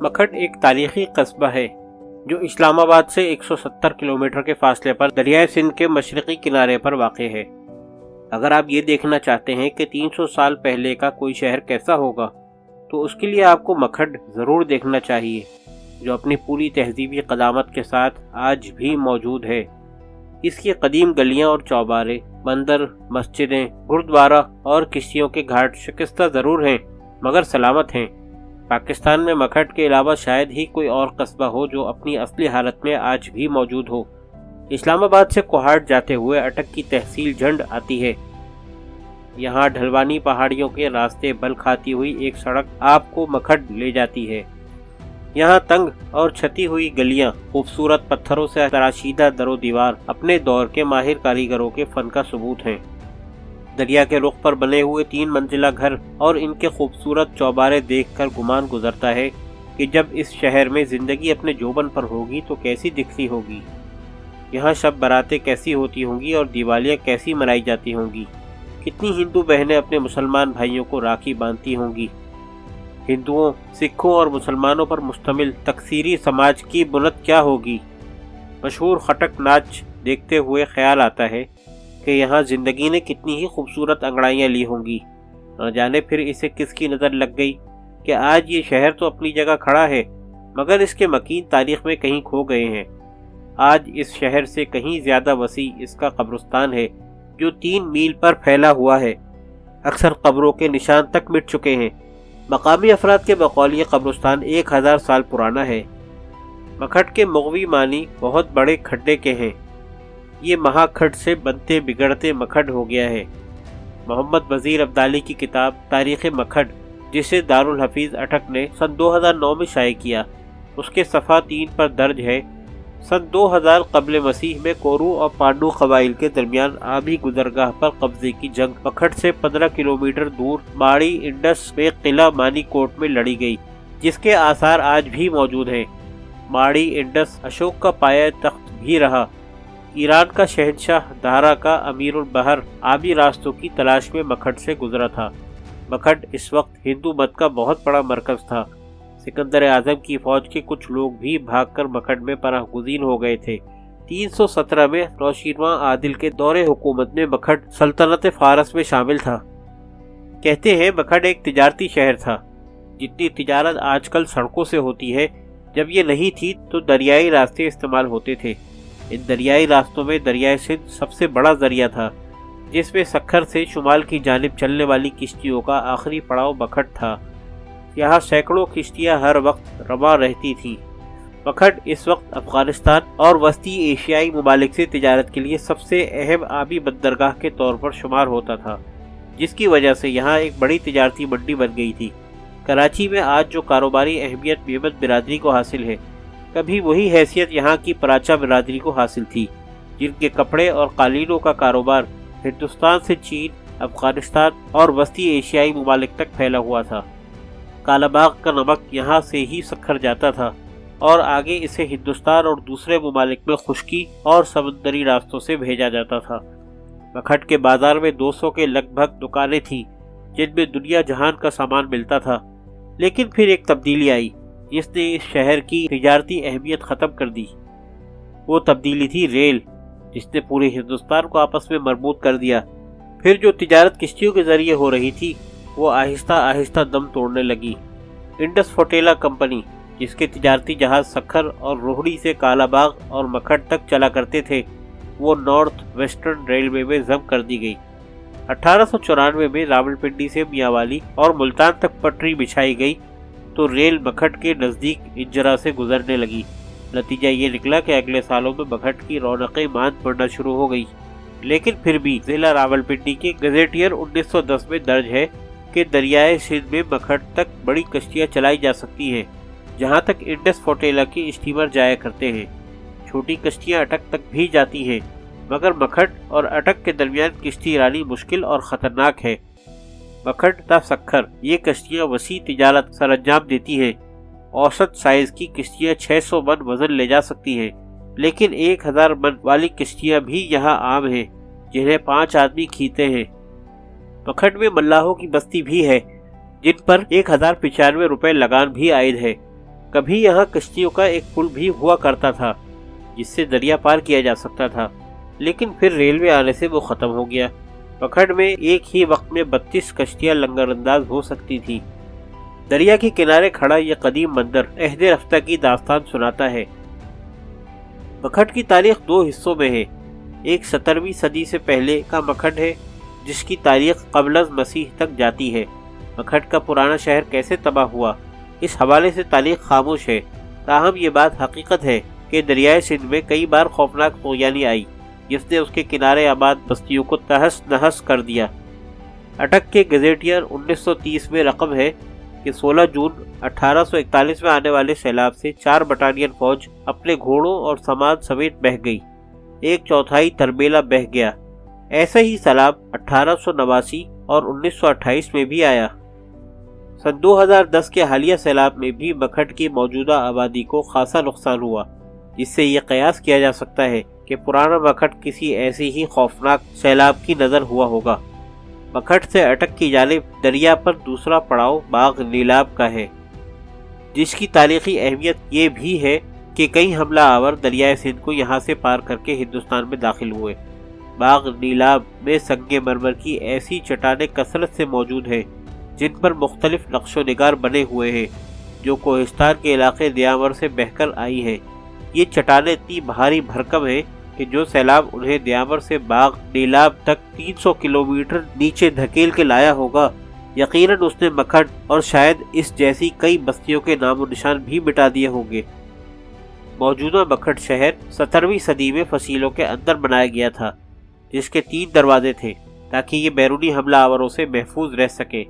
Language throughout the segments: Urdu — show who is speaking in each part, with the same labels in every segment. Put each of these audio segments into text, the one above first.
Speaker 1: مکھڈ ایک تاریخی قصبہ ہے جو اسلام آباد سے 170 کلومیٹر کے فاصلے پر دریائے سندھ کے مشرقی کنارے پر واقع ہے۔ اگر آپ یہ دیکھنا چاہتے ہیں کہ 300 سال پہلے کا کوئی شہر کیسا ہوگا تو اس کے لیے آپ کو مکھڈ ضرور دیکھنا چاہیے، جو اپنی پوری تہذیبی قدامت کے ساتھ آج بھی موجود ہے۔ اس کی قدیم گلیاں اور چوبارے، بندر، مسجدیں، گردوارہ اور کشتیوں کے گھاٹ شکستہ ضرور ہیں مگر سلامت ہیں۔ پاکستان میں مکھڈ کے علاوہ شاید ہی کوئی اور قصبہ ہو جو اپنی اصلی حالت میں آج بھی موجود ہو۔ اسلام آباد سے کوہاٹ جاتے ہوئے اٹک کی تحصیل جھنڈ آتی ہے۔ یہاں ڈھلوانی پہاڑیوں کے راستے بل کھاتی ہوئی ایک سڑک آپ کو مکھڈ لے جاتی ہے۔ یہاں تنگ اور چھتی ہوئی گلیاں، خوبصورت پتھروں سے تراشیدہ در و دیوار اپنے دور کے ماہر کاریگروں کے فن کا ثبوت ہیں۔ دریا کے رخ پر بنے ہوئے 3 منزلہ گھر اور ان کے خوبصورت چوبارے دیکھ کر گمان گزرتا ہے کہ جب اس شہر میں زندگی اپنے جوبن پر ہوگی تو کیسی دکھتی ہوگی۔ یہاں شب براتیں کیسی ہوتی ہوں گی اور دیوالیاں کیسی منائی جاتی ہوں گی۔ کتنی ہندو بہنیں اپنے مسلمان بھائیوں کو راکھی باندھتی ہوں گی۔ ہندوؤں، سکھوں اور مسلمانوں پر مشتمل تکثیری سماج کی بنت کیا ہوگی۔ مشہور خٹک ناچ دیکھتے ہوئے خیال آتا ہے کہ یہاں زندگی نے کتنی ہی خوبصورت انگڑائیاں لی ہوں گی۔ نہ جانے پھر اسے کس کی نظر لگ گئی کہ آج یہ شہر تو اپنی جگہ کھڑا ہے مگر اس کے مکین تاریخ میں کہیں کھو گئے ہیں۔ آج اس شہر سے کہیں زیادہ وسیع اس کا قبرستان ہے جو 3 میل پر پھیلا ہوا ہے۔ اکثر قبروں کے نشان تک مٹ چکے ہیں۔ مقامی افراد کے بقول یہ قبرستان 1000 سال پرانا ہے۔ مکھڈ کے مغوی معنی بہت بڑے کھڈے کے ہیں۔ یہ مہا کھڈ سے بنتے بگڑتے مکھڈ ہو گیا ہے۔ محمد وزیر عبدالی کی کتاب تاریخ مکھڈ، جسے دارالحفیظ اٹک نے سن 2009 میں شائع کیا، اس کے صفحہ 3 پر درج ہے: سن 2000 قبل مسیح میں کورو اور پانڈو قبائل کے درمیان آبی گزرگاہ پر قبضے کی جنگ مکھڈ سے 15 کلومیٹر دور ماڑی انڈس میں قلعہ مانی کوٹ میں لڑی گئی، جس کے آثار آج بھی موجود ہیں۔ ماڑی انڈس اشوک کا پایہ تخت بھی رہا۔ ایران کا شہنشاہ دارا کا امیر البحر آبی راستوں کی تلاش میں مکھڈ سے گزرا تھا۔ مکھڈ اس وقت ہندو مت کا بہت بڑا مرکز تھا۔ سکندر اعظم کی فوج کے کچھ لوگ بھی بھاگ کر مکھڈ میں پناہ گزین ہو گئے تھے۔ 317 میں نوشیروان عادل کے دور حکومت میں مکھڈ سلطنت فارس میں شامل تھا۔ کہتے ہیں مکھڈ ایک تجارتی شہر تھا۔ جتنی تجارت آج کل سڑکوں سے ہوتی ہے، جب یہ نہیں تھی تو دریائی راستے استعمال ہوتے تھے۔ ان دریائی راستوں میں دریائے سندھ سب سے بڑا ذریعہ تھا، جس میں سکھر سے شمال کی جانب چلنے والی کشتیوں کا آخری پڑاؤ مکھڈ تھا۔ یہاں سینکڑوں کشتیاں ہر وقت رواں رہتی تھیں۔ مکھڈ اس وقت افغانستان اور وسطی ایشیائی ممالک سے تجارت کے لیے سب سے اہم آبی بندرگاہ کے طور پر شمار ہوتا تھا، جس کی وجہ سے یہاں ایک بڑی تجارتی منڈی بن گئی تھی۔ کراچی میں آج جو کاروباری اہمیت میمن برادری کو حاصل ہے، کبھی وہی حیثیت یہاں کی پراچا برادری کو حاصل تھی، جن کے کپڑے اور قالینوں کا کاروبار ہندوستان سے چین، افغانستان اور وسطی ایشیائی ممالک تک پھیلا ہوا تھا۔ کالا باغ کا نمک یہاں سے ہی سکھر جاتا تھا اور آگے اسے ہندوستان اور دوسرے ممالک میں خشکی اور سمندری راستوں سے بھیجا جاتا تھا۔ مکھڈ کے بازار میں 200 کے لگ بھگ دکانیں تھیں، جن میں دنیا جہان کا سامان ملتا تھا۔ لیکن پھر ایک تبدیلی آئی جس نے اس شہر کی تجارتی اہمیت ختم کر دی۔ وہ تبدیلی تھی ریل، جس نے پورے ہندوستان کو آپس میں مربوط کر دیا۔ پھر جو تجارت کشتیوں کے ذریعے ہو رہی تھی، وہ آہستہ آہستہ دم توڑنے لگی۔ انڈس فوٹیلا کمپنی، جس کے تجارتی جہاز سکھر اور روہڑی سے کالا باغ اور مکھڈ تک چلا کرتے تھے، وہ نارتھ ویسٹرن ریلوے میں ضم کر دی گئی۔ 1894 میں راولپنڈی سے میاوالی اور ملتان تک پٹری بچھائی گئی تو ریل مکھڈ کے نزدیک انجرا سے گزرنے لگی۔ نتیجہ یہ نکلا کہ اگلے سالوں میں مکھڈ کی رونقیں ماند پڑنا شروع ہو گئی۔ لیکن پھر بھی ضلع راولپنڈی کے گزیٹئر 1910 میں درج ہے کہ دریائے سندھ میں مکھڈ تک بڑی کشتیاں چلائی جا سکتی ہیں، جہاں تک انڈس فوٹیلا کی اسٹیمر جایا کرتے ہیں۔ چھوٹی کشتیاں اٹک تک بھی جاتی ہیں، مگر مکھڈ اور اٹک کے درمیان کشتی رانی مشکل اور خطرناک ہے۔ مکھڈ تا سکھر یہ کشتیاں وسیع تجارت سر انجام دیتی ہیں۔ اوسط سائز کی کشتیاں 600 من وزن لے جا سکتی ہیں، لیکن 1000 من والی کشتیاں بھی یہاں عام ہیں، جنہیں 5 آدمی کھینچتے ہیں۔ مکھڈ میں ملاحوں کی بستی بھی ہے، جن پر 1095 روپے لگان بھی عائد ہے۔ کبھی یہاں کشتیوں کا ایک پل بھی ہوا کرتا تھا جس سے دریا پار کیا جا سکتا تھا، لیکن پھر ریلوے آنے سے وہ ختم ہو گیا۔ بکھٹ میں ایک ہی وقت میں 32 کشتیاں لنگر انداز ہو سکتی تھی۔ دریا کے کنارے کھڑا یہ قدیم مندر عہد رفتہ کی داستان سناتا ہے۔ بکھٹ کی تاریخ 2 حصوں میں ہے۔ ایک 17ویں صدی سے پہلے کا بکھٹ ہے جس کی تاریخ قبل از مسیح تک جاتی ہے۔ بکھٹ کا پرانا شہر کیسے تباہ ہوا، اس حوالے سے تاریخ خاموش ہے، تاہم یہ بات حقیقت ہے کہ دریائے سندھ میں کئی بار خوفناک طغیانی آئی جس نے اس کے کنارے آباد بستیوں کو تہس نہس کر دیا۔ اٹک کے گزیٹئر 1930 میں رقم ہے کہ 16 جون 1841 میں آنے والے سیلاب سے 4 بٹالین فوج اپنے گھوڑوں اور سامان سمیت بہہ گئی، 1/4 تربیلا بہہ گیا۔ ایسا ہی سیلاب 1889 اور 1928 میں بھی آیا۔ سن 2010 کے حالیہ سیلاب میں بھی بکھٹ کی موجودہ آبادی کو خاصا نقصان ہوا، جس سے یہ قیاس کیا جا سکتا ہے کہ پرانا بکھٹ کسی ایسی ہی خوفناک سیلاب کی نظر ہوا ہوگا۔ بکھٹ سے اٹک کی جانب دریا پر دوسرا پڑاؤ باغ نیلاب کا ہے، جس کی تاریخی اہمیت یہ بھی ہے کہ کئی حملہ آور دریائے سندھ کو یہاں سے پار کر کے ہندوستان میں داخل ہوئے۔ باغ نیلاب میں سنگ مرمر کی ایسی چٹانیں کثرت سے موجود ہیں جن پر مختلف نقش و نگار بنے ہوئے ہیں جو کوہستان کے علاقے دیامر سے بہہ کر آئی ہے۔ یہ چٹانیں اتنی بھاری بھرکم ہیں کہ جو سیلاب انہیں دیامر سے باغ نیلاب تک 300 کلومیٹر نیچے دھکیل کے لایا ہوگا، یقیناً اس نے بکھٹ اور شاید اس جیسی کئی بستیوں کے نام و نشان بھی مٹا دیے ہوں گے۔ موجودہ بکھٹ شہر 17ویں صدی میں فصیلوں کے اندر بنایا گیا تھا، جس کے 3 دروازے تھے تاکہ یہ بیرونی حملہ آوروں سے محفوظ رہ سکے۔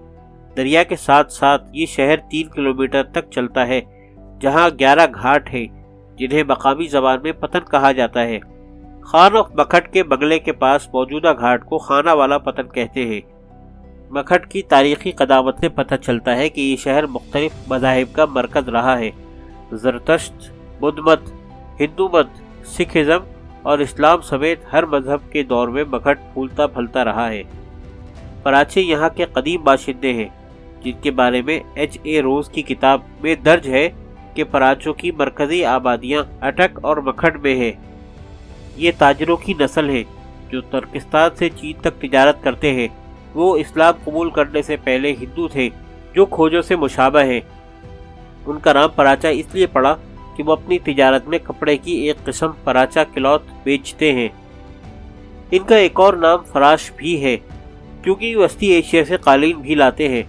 Speaker 1: دریا کے ساتھ ساتھ یہ شہر 3 کلومیٹر تک چلتا ہے، جہاں 11 گھاٹ ہیں جنہیں مقامی زبان میں پتن کہا جاتا ہے۔ خان آف بکھٹ کے بنگلے کے پاس موجودہ گھاٹ کو خانہ والا پتن کہتے ہیں۔ بکھٹ کی تاریخی قدامت سے پتہ چلتا ہے کہ یہ شہر مختلف مذاہب کا مرکز رہا ہے۔ زرتشت، بدھ مت، ہندو مت، سکھ ازم اور اسلام سمیت ہر مذہب کے دور میں بکھٹ پھولتا پھلتا رہا ہے۔ پراچے یہاں کے قدیم باشندے ہیں جن کے بارے میں H.A. روز کی کتاب میں درج ہے کہ پراچوں کی مرکزی آبادیاں اٹک اور بکھٹ میں ہیں۔ یہ تاجروں کی نسل ہے جو ترکستان سے چین تک تجارت کرتے ہیں۔ وہ اسلام قبول کرنے سے پہلے ہندو تھے جو کھوجوں سے مشابہ ہیں۔ ان کا نام پراچا اس لیے پڑا کہ وہ اپنی تجارت میں کپڑے کی ایک قسم پراچا کلوتھ بیچتے ہیں۔ ان کا ایک اور نام فراش بھی ہے کیونکہ وسطی ایشیا سے قالین بھی لاتے ہیں۔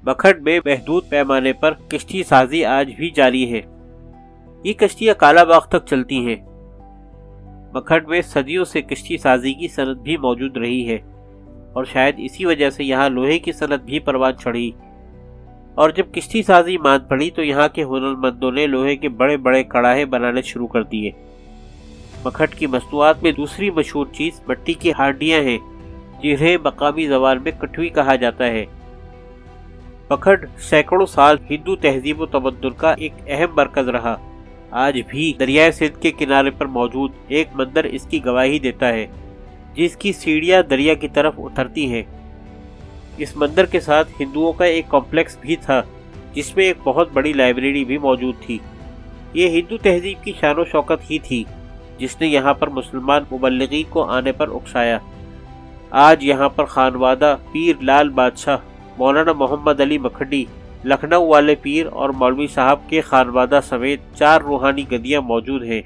Speaker 1: بکھٹ میں محدود پیمانے پر کشتی سازی آج بھی جاری ہے۔ یہ کشتیاں کالا باغ تک چلتی ہیں۔ بکھٹ میں صدیوں سے کشتی سازی کی صنعت بھی موجود رہی ہے اور شاید اسی وجہ سے یہاں لوہے کی صنعت بھی پروان چڑھی، اور جب کشتی سازی مان پڑی تو یہاں کے ہنرمندوں نے لوہے کے بڑے بڑے کڑاہے بنانے شروع کر دیے۔ بکھٹ کی مصنوعات میں دوسری مشہور چیز مٹی کی ہانڈیاں ہیں جنہیں مقامی زبان میں کٹوی کہا جاتا ہے۔ بکھٹ سینکڑوں سال ہندو تہذیب و تمدن کا ایک اہم مرکز رہا۔ آج بھی دریائے سندھ کے کنارے پر موجود ایک مندر اس کی گواہی دیتا ہے، جس کی سیڑھیاں دریا کی طرف اترتی ہیں۔ اس مندر کے ساتھ ہندوؤں کا ایک کمپلیکس بھی تھا جس میں ایک بہت بڑی لائبریری بھی موجود تھی۔ یہ ہندو تہذیب کی شان و شوکت ہی تھی جس نے یہاں پر مسلمان مبلغین کو آنے پر اکسایا۔ آج یہاں پر خانوادہ پیر لال بادشاہ، مولانا محمد علی مکھڈی، لکھنؤ والے پیر اور مولوی صاحب کے خانوادہ سمیت 4 روحانی گدیاں موجود ہیں۔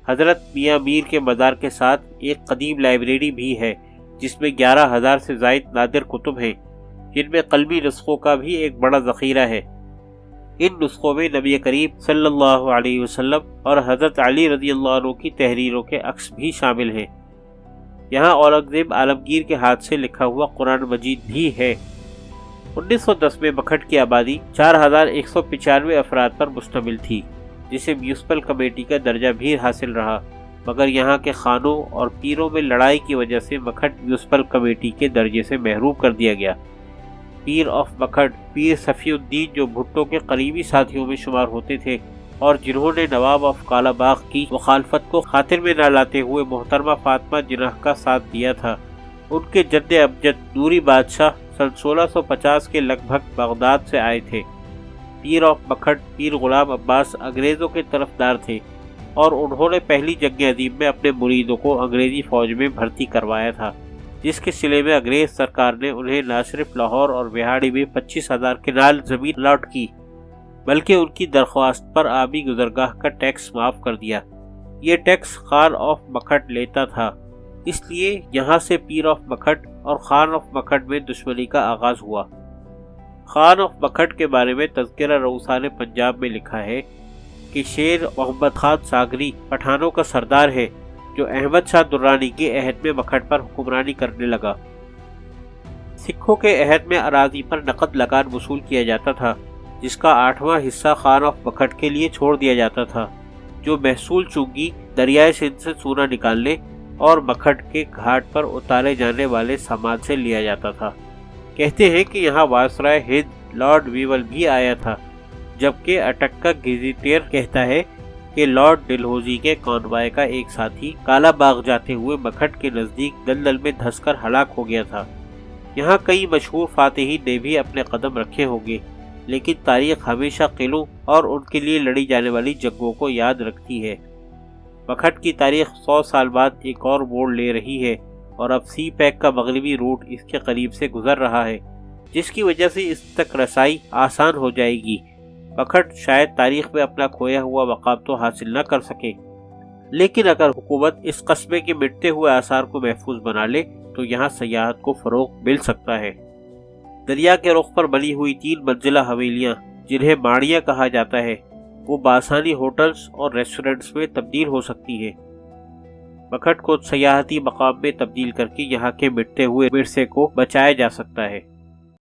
Speaker 1: حضرت میاں میر کے مزار کے ساتھ ایک قدیم لائبریری بھی ہے جس میں 11,000 سے زائد نادر کتب ہیں، جن میں قلمی نسخوں کا بھی ایک بڑا ذخیرہ ہے۔ ان نسخوں میں نبی کریم صلی اللہ علیہ وسلم اور حضرت علی رضی اللہ عنہ کی تحریروں کے عکس بھی شامل ہیں۔ یہاں اورنگزیب عالمگیر کے ہاتھ سے لکھا ہوا قرآن مجید بھی ہے۔ 1910 میں بکھٹ کی آبادی 4,195 افراد پر مشتمل تھی، جسے میونسپل کمیٹی کا درجہ بھی حاصل رہا، مگر یہاں کے خانوں اور پیروں میں لڑائی کی وجہ سے بکھٹ میونسپل کمیٹی کے درجے سے محروم کر دیا گیا۔ پیر آف بکھٹ پیر صفی الدین جو بھٹو کے قریبی ساتھیوں میں شمار ہوتے تھے اور جنہوں نے نواب آف کالا باغ کی مخالفت کو خاطر میں نہ لاتے ہوئے محترمہ فاطمہ جناح کا ساتھ دیا تھا، ان کے جد امجد نوری بادشاہ سن 1650 کے لگ بھگ بغداد سے آئے تھے۔ پیر آف بکھٹ پیر غلام عباس انگریزوں کے طرفدار تھے اور انہوں نے پہلی جنگ عظیم میں اپنے مریدوں کو انگریزی فوج میں بھرتی کروایا تھا، جس کے صلے میں انگریز سرکار نے انہیں نہ صرف لاہور اور بہاڑی میں 25,000 کنال زمین الاٹ کی بلکہ ان کی درخواست پر آبی گزرگاہ کا ٹیکس معاف کر دیا۔ یہ ٹیکس خان آف بکھٹ لیتا تھا، اس لیے یہاں سے پیر آف بکھٹ اور خان آف بکھٹ میں دشمنی کا آغاز ہوا۔ خان آف بکھٹ کے بارے میں تذکرہ رؤسان پنجاب میں لکھا ہے کہ شیر محمد خان ساگری پٹھانوں کا سردار ہے جو احمد شاہ درانی کے عہد میں بکھٹ پر حکمرانی کرنے لگا۔ سکھوں کے عہد میں اراضی پر نقد لگان وصول کیا جاتا تھا، جس کا 8واں حصہ خان آف بکھٹ کے لیے چھوڑ دیا جاتا تھا، جو محصول چونگی دریائے سندھ سے سونا نکالنے اور بکھٹ کے گھاٹ پر اتارے جانے والے سامان سے لیا جاتا تھا۔ کہتے ہیں کہ یہاں وائسرائے ہند لارڈ ویول بھی آیا تھا، جبکہ اٹکا گیزیٹیر کہتا ہے کہ لارڈ ڈلہوزی کے کانوائے کا ایک ساتھی کالا باغ جاتے ہوئے بکھٹ کے نزدیک دلدل میں دھنس کر ہلاک ہو گیا تھا۔ یہاں کئی مشہور فاتحین نے بھی اپنے قدم رکھے ہوں گے، لیکن تاریخ ہمیشہ قلعوں اور ان کے لیے لڑی جانے والی جنگوں کو یاد رکھتی ہے۔ بکھٹ کی تاریخ 100 سال بعد ایک اور موڑ لے رہی ہے اور اب سی پیک کا مغربی روٹ اس کے قریب سے گزر رہا ہے، جس کی وجہ سے اس تک رسائی آسان ہو جائے گی۔ بکھٹ شاید تاریخ میں اپنا کھویا ہوا مقام تو حاصل نہ کر سکے، لیکن اگر حکومت اس قصبے کے مٹتے ہوئے آثار کو محفوظ بنا لے تو یہاں سیاحت کو فروغ مل سکتا ہے۔ دریا کے رخ پر بنی ہوئی 3 منزلہ حویلیاں جنہیں ماڑیاں کہا جاتا ہے، وہ بآسانی ہوٹلز اور ریسٹورنٹس میں تبدیل ہو سکتی ہے۔ بکھٹ کو سیاحتی مقام میں تبدیل کر کے یہاں کے مٹتے ہوئے ورثے کو بچایا جا سکتا ہے۔